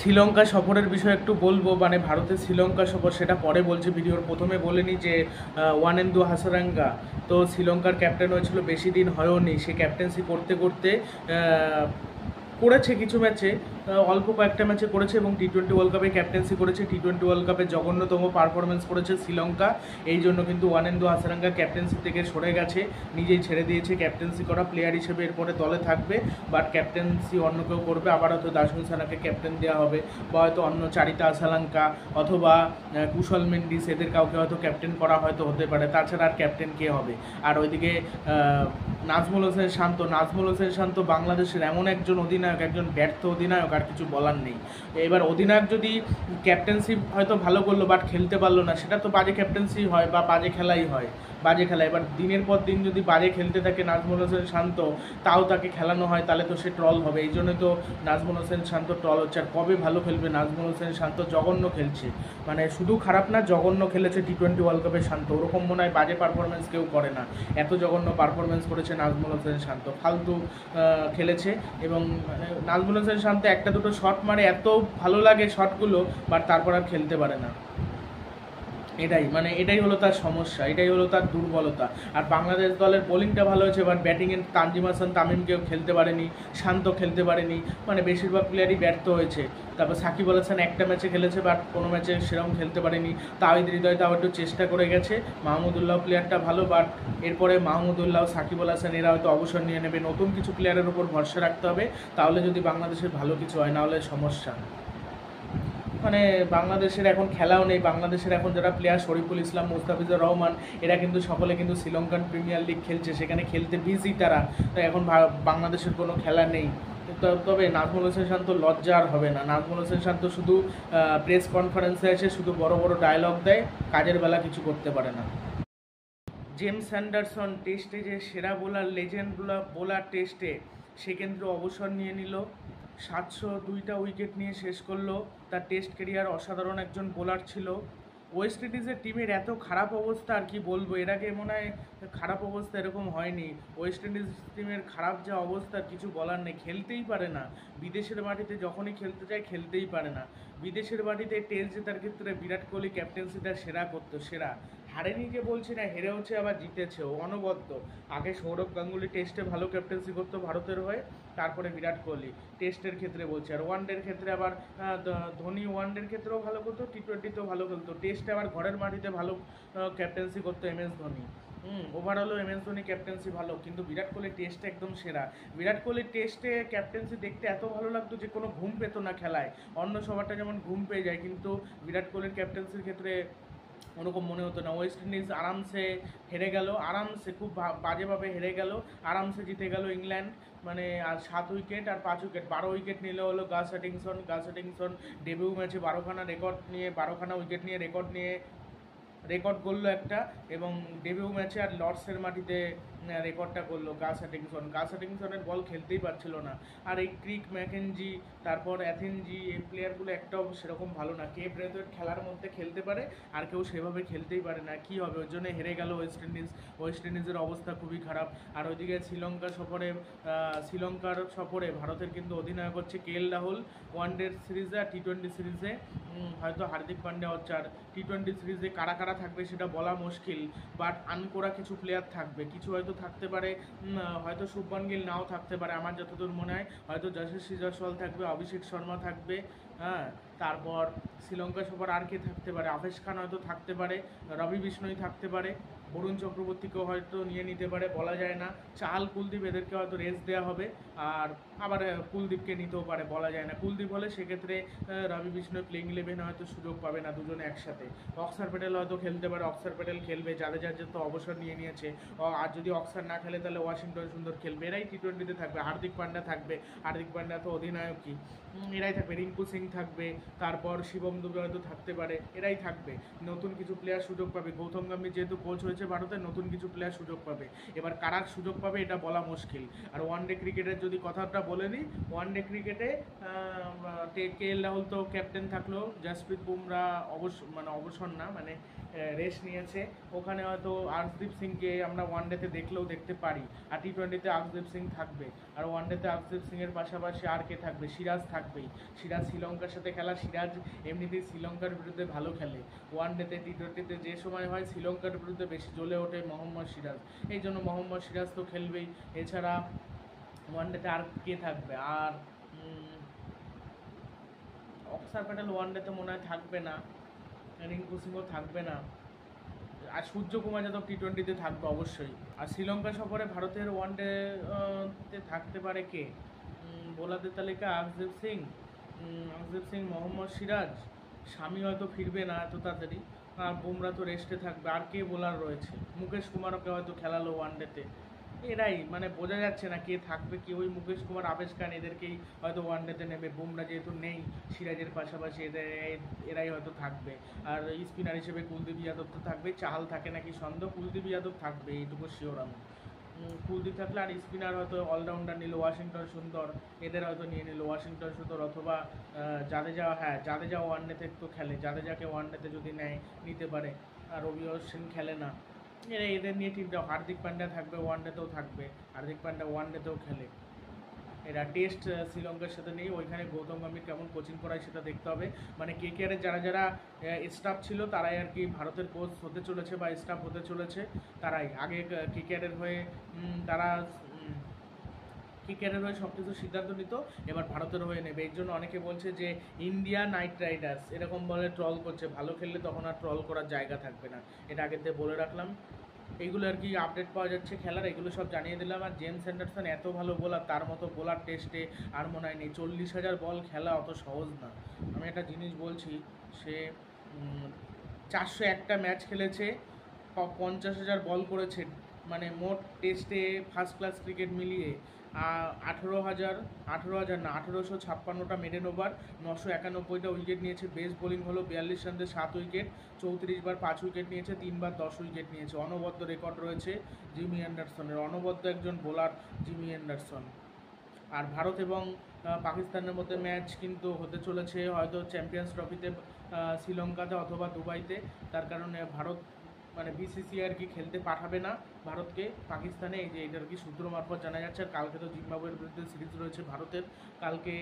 শ্রীলঙ্কা সফরের বিষয়ে একটু বলবো, মানে ভারতের শ্রীলঙ্কা সফর সেটা পরে বলছি। ভিডিওর প্রথমে বলে নিই যে ওয়ানেন্দু হাসারাঙ্গা তো শ্রীলঙ্কার ক্যাপ্টেন হয়েছিল, বেশি দিন হয়ওনি। সে ক্যাপ্টেন্সি করতে করতে করেছে কিছু ম্যাচে, অল্প কয়েকটা ম্যাচে করেছে এবং টি-20 ওয়ার্ল্ড কাপে ক্যাপ্টেন্সি করেছে। টি-20 ওয়ার্ল্ড কাপে জঘন্যতম পারফরমেন্স করেছে শ্রীলঙ্কা, এই জন্য কিন্তু ওয়ানেন্দু হাসারাঙ্গা ক্যাপ্টেন্সি থেকে সরে গেছে, নিজেই ছেড়ে দিয়েছে ক্যাপ্টেন্সি করা। প্লেয়ার হিসেবে এরপরে দলে থাকবে, বাট ক্যাপ্টেন্সি অন্য কেউ করবে। আবার হয়তো দাসুন সানাকে ক্যাপ্টেন দেওয়া হবে, বা হয়তো অন্য চারিতা আসালাঙ্কা অথবা কুশল মেন্ডিস, এদের কাউকে হয়তো ক্যাপ্টেন করা হয়তো হতে পারে। তাছাড়া আর ক্যাপ্টেন কে হবে? আর ওইদিকে নাজমুল হোসেন শান্ত বাংলাদেশের এমন একজন অধিনায়ক, একজন ব্যর্থ অধিনায়ক, আর কিছু বলার নেই। এবার অধিনায়ক যদি ক্যাপ্টেন্সি হয়তো ভালো করলো বাট খেলতে পারলো না, সেটা তো বাজে ক্যাপ্টেন্সি হয় বা বাজে খেলাই হয়, বাজে খেলা। এবার দিনের পর দিন যদি বাজে খেলতে থাকে নাজমুল হোসেন শান্ত, তাও তাকে খেলানো হয়, তাহলে তো সে ট্রল হবে। এই জন্যই তো নাজমুল হোসেন শান্ত ট্রল হচ্ছে। আর কবে ভালো খেলবে নাজমুল হোসেন শান্ত? জঘন্য খেলছে, মানে শুধু খারাপ না, জঘন্য খেলেছে টি-20 ওয়ার্ল্ড কাপে শান্ত। ওরকম মনে হয় বাজে পারফরমেন্স কেউ করে না, এত জঘন্য পারফরমেন্স করেছে নাজমুল হোসেন শান্ত। ফালতু খেলেছে। এবং মানে নাজমুল হোসেন শান্ত একটা দুটো শট মারে, এত ভালো লাগে শটগুলো, বাট তারপর আর খেলতে পারে না। এটাই হলো তার সমস্যা, এটাই হলো তার দুর্বলতা। আর বাংলাদেশ দলের বোলিংটা ভালো হয়েছে, বাট ব্যাটিংয়ে তানজিম হাসান তামিমকেও খেলতে পারেনি, শান্ত খেলতে পারেনি, মানে বেশিরভাগ প্লেয়ারই ব্যর্থ হয়েছে। তারপর সাকিব আল হাসান একটা ম্যাচে খেলেছে, বাট কোনো ম্যাচে সেরকম খেলতে পারেনি। তাহিদ হৃদয় তাও একটু চেষ্টা করে গেছে। মাহমুদুল্লাহ প্লেয়ারটা ভালো, বাট এরপরে মাহমুদুল্লাহ, সাকিব আল হাসান এরা হয়তো অবসর নিয়ে নেবে। নতুন কিছু প্লেয়ারের উপর ভরসা রাখতে হবে, তাহলে যদি বাংলাদেশের ভালো কিছু হয়, না হলে সমস্যা। মানে বাংলাদেশের এখন খেলাও নেই। বাংলাদেশের এখন যারা প্লেয়ার, শরীফুল ইসলাম, মুস্তাফিজুর রহমান, এরা কিন্তু সকলে কিন্তু শ্রীলঙ্কান প্রিমিয়ার লিগ খেলছে, সেখানে খেলতে বিজি তারা। তো এখন বাংলাদেশের কোনো খেলা নেই। তবে নাজমুল হোসেন শান্ত লজ্জা আর হবে না। নাজমুল হোসেন শান্ত শুধু প্রেস কনফারেন্সে এসে শুধু বড় বড় ডায়লগ দেয়, কাজের বেলা কিছু করতে পারে না। জেমস অ্যান্ডারসন টেস্টে যে সেরা বোলার, লেজেন্ড বোলার টেস্টে, সে কিন্তু অবসর নিয়ে নিল। 702টা উইকেট নিয়ে শেষ করলো তার টেস্ট কেরিয়ার। অসাধারণ একজন বোলার ছিল। ওয়েস্ট ইন্ডিজের টিমের এত খারাপ অবস্থা, আর কি বলবো, এর আগে মনে হয় খারাপ অবস্থা এরকম হয়নি। ওয়েস্ট ইন্ডিজ টিমের খারাপ যা অবস্থা, কিছু বলার নেই, খেলতেই পারে না। বিদেশের মাটিতে যখনই খেলতে যায় খেলতেই পারে না। বিদেশের মাটিতে টেস্ট জেতার ক্ষেত্রে বিরাট কোহলি ক্যাপ্টেন্সিটা সেরা করতো, সেরা। হারেনি যে বলছি না, হেরেওছে আবার জিতেছেও, অনবদ্য। আগে সৌরভ গাঙ্গুলি টেস্টে ভালো ক্যাপ্টেন্সি করতো ভারতের হয়ে, তারপরে বিরাট কোহলি, টেস্টের ক্ষেত্রে বলছি। আর ওয়ানডের ক্ষেত্রে আবার ধোনি ওয়ানডের ক্ষেত্রেও ভালো করতো, টি-20তেও ভালো খেলতো। টেস্টে আবার ঘরের মাটিতে ভালো ক্যাপ্টেন্সি করতো MS ধোনি। ওভারঅলও MS ধোনি ক্যাপ্টেন্সি ভালো, কিন্তু বিরাট কোহলি টেস্টে একদম সেরা। বিরাট কোহলির টেস্টে ক্যাপ্টেন্সি দেখতে এত ভালো লাগতো যে কোনো ঘুম পেত না খেলায়। অন্য সবারটা যেমন ঘুম পেয়ে যায়, কিন্তু বিরাট কোহলির ক্যাপ্টেন্সির ক্ষেত্রে ওরকম মনে হতো না। ওয়েস্ট ইন্ডিজ আরামসে হেরে গেল, আরামসে, খুব বাজেভাবে হেরে গেল, আরামসে জিতে গেল ইংল্যান্ড। মানে আর 7 উইকেট আর 5 উইকেট, 12 উইকেট নিলে হলো গাস হাটিংসন ডেবিউ ম্যাচে 12খানা রেকর্ড নিয়ে, 12খানা উইকেট নিয়ে রেকর্ড করলো একটা, এবং ডেবিউ ম্যাচে আর লর্ডসের মাটিতে রেকর্ডটা করলো গাস হাটিংসনের বল খেলতেই পারছিল না। আর এই ক্রিক ম্যাকেনজি, তারপর অ্যাথেনজি, এই প্লেয়ারগুলো একটাও সেরকম ভালো না। কে ব্রেথওয়েট খেলার মধ্যে খেলতে পারে, আর কেউ সেভাবে খেলতেই পারে না। কি হবে, ওই জন্য হেরে গেল ওয়েস্ট ইন্ডিজের অবস্থা খুবই খারাপ। আর ওইদিকে শ্রীলঙ্কার সফরে ভারতের কিন্তু অধিনায়ক হচ্ছে KL রাহুল। ওয়ানডে সিরিজে আর টি-20 সিরিজে হয়তো হার্দিক পান্ডিয়া হচ্ছে। আর টি-20 সিরিজে কারা কারা থাকবে সেটা বলা মুশকিল, বাট আনকোরা কিছু প্লেয়ার থাকবে, কিছু হয়তো থাকতে পারে, হয়তো শুভমান গিল নাও থাকতে পারে আমার যতদূর মনে হয়। হয়তো যশস্বী জয়সওয়াল থাকবে, অভিষেক শর্মা থাকবে, হ্যাঁ। তারপর শ্রীলঙ্কা সবার আর কে থাকতে পারে, আফেজ খান হয়তো থাকতে পারে, রবি বিষ্ণই থাকতে পারে, বরুণ চক্রবর্তীকেও হয়তো নিয়ে নিতে পারে, বলা যায় না। চাহাল, কুলদীপ, এদেরকে হয়তো রেস্ট দেওয়া হবে। আর আবার কুলদীপকে নিতেও পারে, বলা যায় না। কুলদীপ হলে সেক্ষেত্রে রবি বিষ্ণু প্লেইং 11 হয়তো সুযোগ পাবে না দুজনে একসাথে। অক্সার প্যাটেল হয়তো খেলতে পারে, অক্সার প্যাটেল খেলবে, জাদেজার তো অবসর নিয়ে নিয়েছে। আর যদি অক্সার না খেলে তাহলে ওয়াশিংটন সুন্দর খেলবে। এরাই টি-20তে থাকবে। হার্দিক পান্ডা থাকবে, হার্দিক পান্ডা তো অধিনায়কই, এরাই থাকবে। রিঙ্কু সিং থাকবে, তারপর শিবম দুবে হয়তো থাকতে পারে, এরাই থাকবে। নতুন কিছু প্লেয়ার সুযোগ পাবে। গৌতম গম্ভীর যেহেতু কোচ হয়েছে, হয়েছে ভারতের, নতুন কিছু প্লেয়ার সুযোগ পাবে। এবার কারা সুযোগ পাবে এটা বলা মুশকিল। আর ওয়ানডে ক্রিকেটের যদি কথাটা বলে নিই, ওয়ানডে ক্রিকেটে KL রাহুল তো ক্যাপ্টেন থাকলো, জসপ্রীত বুমরা অবসর না, মানে রেস্ট নিয়েছে। ওখানে হয়তো আর্শদীপ সিংকে আমরা ওয়ানডেতে দেখতে পারি। আর T20-তে আর্শদীপ সিং থাকবে। আর ওয়ানডেতে আর্শদীপ সিংয়ের পাশাপাশি আর কে থাকবে? সিরাজ থাকবেই। সিরাজ শ্রীলঙ্কার সাথে খেলা, সিরাজ এমনিতেই শ্রীলঙ্কার বিরুদ্ধে ভালো খেলে। ওয়ানডেতে T20-তে যে সময় হয় শ্রীলঙ্কার বিরুদ্ধে বেশি জ্বলে ওঠে মোহাম্মদ সিরাজ, এই জন্য মোহাম্মদ সিরাজ তো খেলবেই। এছাড়া ওয়ানডেতে আর কে থাকবে? আর অক্ষর প্যাটেল ওয়ানডেতে মনে হয় থাকবে না, রিঙ্কু সিংও থাকবে না, আর সূর্যকুমার যাদব T20-তে থাকবে অবশ্যই। আর শ্রীলঙ্কা সফরে ভারতের ওয়ানডেতে থাকতে পারে কে? বোলারদের তালিকা আর্শদীপ সিং, মোহাম্মদ সিরাজ, শামি হয়তো ফিরবে না এত তাড়াতাড়ি, আর বুমরা তো রেস্টে থাকবে। আর কে বোলার রয়েছে? মুকেশ কুমারকে হয়তো খেলালো ওয়ানডেতে। এরাই মানে বোঝা যাচ্ছে না কে থাকবে কি। ওই মুকেশ কুমার, আবেশ খান এদেরকেই হয়তো ওয়ানডেতে নেবে। বুমরা যেহেতু নেই সিরাজের পাশাপাশি, এরাই হয়তো থাকবে। আর স্পিনার হিসেবে কুলদীপ যাদব তো থাকবে। চাহাল থাকে নাকি সন্দেহ, কুলদীপ যাদব থাকবে এইটুকু শিওর আমি। কুলদীপ থাকলে, আর স্পিনার হয়তো অলরাউন্ডার নিল ওয়াশিংটন সুন্দর, এদের হয়তো নিয়ে নিল ওয়াশিংটন সুন্দর, অথবা জাদেজা ওয়ানডেতে তো খেলে, জাদেজাকে ওয়ানডেতে যদি নিতে পারে। আর রবি অশ্বিন খেলে না, এদের নিয়ে টিমটা। হার্দিক পান্ডিয়া থাকবে, ওয়ানডেতেও থাকবে, হার্দিক পান্ডিয়া ওয়ানডেতেও খেলে। এরা টেস্ট শ্রীলঙ্কার সাথে নেই, ওইখানে গৌতম গম্ভীর কেমন কোচিং করায় সেটা দেখতে হবে। মানে KKR-এর যারা স্টাফ ছিল তারাই আর কি ভারতের কোচ হতে চলেছে বা স্টাফ হতে চলেছে। তারাই আগে KKR-এর হয়ে সব কিছু সিদ্ধান্ত নিত, এবার ভারতের হয়ে নেবে। এর জন্য অনেকে বলছে যে ইন্ডিয়া নাইট রাইডার্স এরকম বলে ট্রল করছে, ভালো খেললে তখন আর ট্রল করার জায়গা থাকবে না। এটা আগের দিয়ে বলে রাখলাম। এইগুলো আর কি আপডেট পাওয়া যাচ্ছে খেলার, এগুলো সব জানিয়ে দিলাম। আর জেমস অ্যান্ডারসন এত ভালো বোলার, তার মতো বোলার টেস্টে আর মনে হয় নেই। 40,000 বল খেলা অত সহজ না। আমি একটা জিনিস বলছি, সে 401টা ম্যাচ খেলেছে, 50,000 বল করেছে, মানে মোট টেস্টে ফার্স্ট ক্লাস ক্রিকেট মিলিয়ে 18,056টা মেডেন ওভার, 991টা উইকেট নিয়েছে। বেস্ট বোলিং হলো 42 রানে 7 উইকেট, 34 বার 5 উইকেট নিয়েছে, 3 বার 10 উইকেট নিয়েছে। অনবদ্য রেকর্ড রয়েছে জিমি অ্যান্ডারসনের, অনবদ্য একজন বোলার জিমি অ্যান্ডারসন। আর ভারত এবং পাকিস্তানের মধ্যে ম্যাচ কিন্তু হতে চলেছে হয়তো চ্যাম্পিয়ন্স ট্রফিতে, শ্রীলঙ্কাতে অথবা দুবাইতে। তার কারণে ভারত মানে BCCI আর কি খেলতে পাঠাবে না ভারতকে পাকিস্তানে, এই যে এটার কি সূত্র মারফত জানা যাচ্ছে। আর কালকে তো জিম্বাবুয়ের বিরুদ্ধে সিরিজ রয়েছে ভারতের, কালকে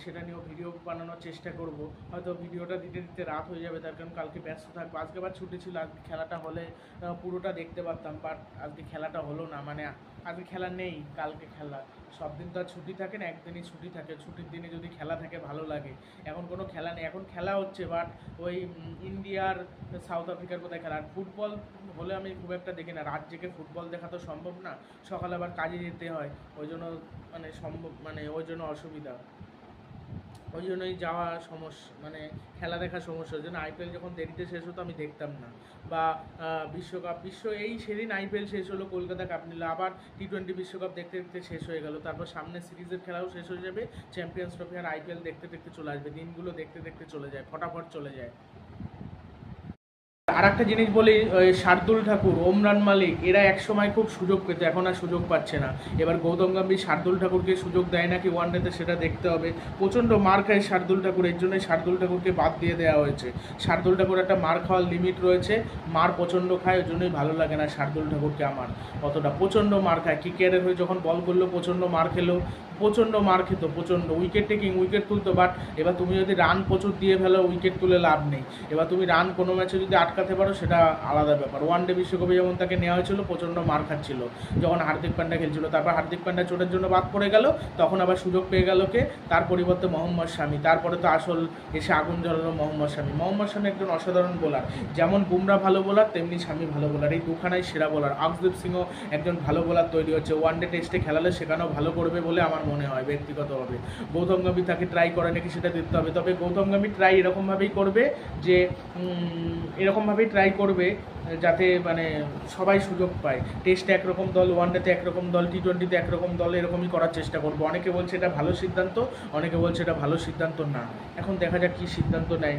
সেটা নিয়েও ভিডিও বানানোর চেষ্টা করব। হয়তো ভিডিওটা দিতে রাত হয়ে যাবে, তার কারণ কালকে ব্যস্ত থাকবো। আজকে আবার ছুটি ছিল, আজকে খেলাটা হলে পুরোটা দেখতে পারতাম, বাট আজকে খেলাটা হলো না। মানে আজকে খেলা নেই, কালকে খেলা। সব দিন তো আর ছুটি থাকে না, একদিনই ছুটি থাকে। ছুটির দিনে যদি খেলা থাকে ভালো লাগে। এখন কোনো খেলা নেই, এখন খেলা হচ্ছে বাট ওই ইন্ডিয়ার সাউথ আফ্রিকার কোথায় খেলা। আর ফুটবল হলে আমি খুব একটা দেখি না, রাত জেগে ফুটবল দেখা তো সম্ভব না, সকালে আবার কাজে যেতে হয়, ওই জন্য ওই জন্য অসুবিধা, ওই জন্যই যাওয়া সমস্যা, মানে খেলা দেখার সমস্যা। ওই জন্য IPL যখন দেরিতে শেষ হতো আমি দেখতাম না। বা এই সেদিন IPL শেষ হলো, কলকাতা কাপ নিল, আবার T20 বিশ্বকাপ দেখতে দেখতে শেষ হয়ে গেল। তারপর সামনে সিরিজের খেলাও শেষ হয়ে যাবে, চ্যাম্পিয়ন্স ট্রফি আর IPL দেখতে দেখতে চলে আসবে। দিনগুলো দেখতে দেখতে চলে যায়, ফটাফট চলে যায়। আর একটা জিনিস বলি, শার্দুল ঠাকুর, ওমরান মালিক এরা একসময় খুব সুযোগ পেত, এখন আর সুযোগ পাচ্ছে না। এবার গৌতম গম্ভীর শার্দুল ঠাকুরকে সুযোগ দেয় নাকি ওয়ানডেতে সেটা দেখতে হবে। প্রচণ্ড মার খায় শার্দুল ঠাকুর, এর জন্যই শার্দুল ঠাকুরকে বাদ দিয়ে দেওয়া হয়েছে। শার্দুল ঠাকুর একটা মার খাওয়ার লিমিট রয়েছে, মার প্রচণ্ড খায়, ওই জন্যই ভালো লাগে না শার্দুল ঠাকুরকে আমার অতটা। প্রচণ্ড মার খায়, KKR-এর হয়ে যখন বল করলো প্রচণ্ড মার খেলো, প্রচণ্ড মার খেত, প্রচণ্ড উইকেট টেকিং, উইকেট তুলতো। বাট এবার তুমি যদি রান প্রচুর দিয়ে ফেলো, উইকেট তুলে লাভ নেই। এবার তুমি রান কোনো ম্যাচে যদি আটকাতে পারো সেটা আলাদা ব্যাপার। ওয়ানডে বিশ্বকাপে যেমন তাকে নেওয়া হয়েছিল, প্রচণ্ড মার খাচ্ছিল যখন হার্দিক পান্ডিয়া খেলছিল। তারপর হার্দিক পান্ডিয়া চোটের জন্য বাদ পড়ে গেল, তখন আবার সুযোগ পেয়ে গেল কে? তার পরিবর্তে মোহাম্মদ শামি। তারপরে তো আসল এসে আগুন জ্বালালো মোহাম্মদ শামি। মোহাম্মদ শামি একজন অসাধারণ বোলার, যেমন বুমরা ভালো বোলার তেমনি শামি ভালো বোলার, এই দুখানাই সেরা বোলার। আর্শদীপ সিংও একজন ভালো বোলার তৈরি হচ্ছে, ওয়ানডে টেস্টে খেলালে সেখানেও ভালো করবে বলে আমার মনে হয় ব্যক্তিগতভাবে। গৌতম গম্ভীর তাকে ট্রাই করে নাকি সেটা দেখতে হবে। তবে গৌতম গম্ভীর ট্রাই এরকমভাবেই করবে যে যাতে মানে সবাই সুযোগ পায়। টেস্টে একরকম দল, ওয়ানডেতে একরকম দল, T20-তে একরকম দল, এরকমই করার চেষ্টা করবো। অনেকে বলছে এটা ভালো সিদ্ধান্ত, অনেকে বলছে এটা ভালো সিদ্ধান্ত না। এখন দেখা যাক কী সিদ্ধান্ত নেয়।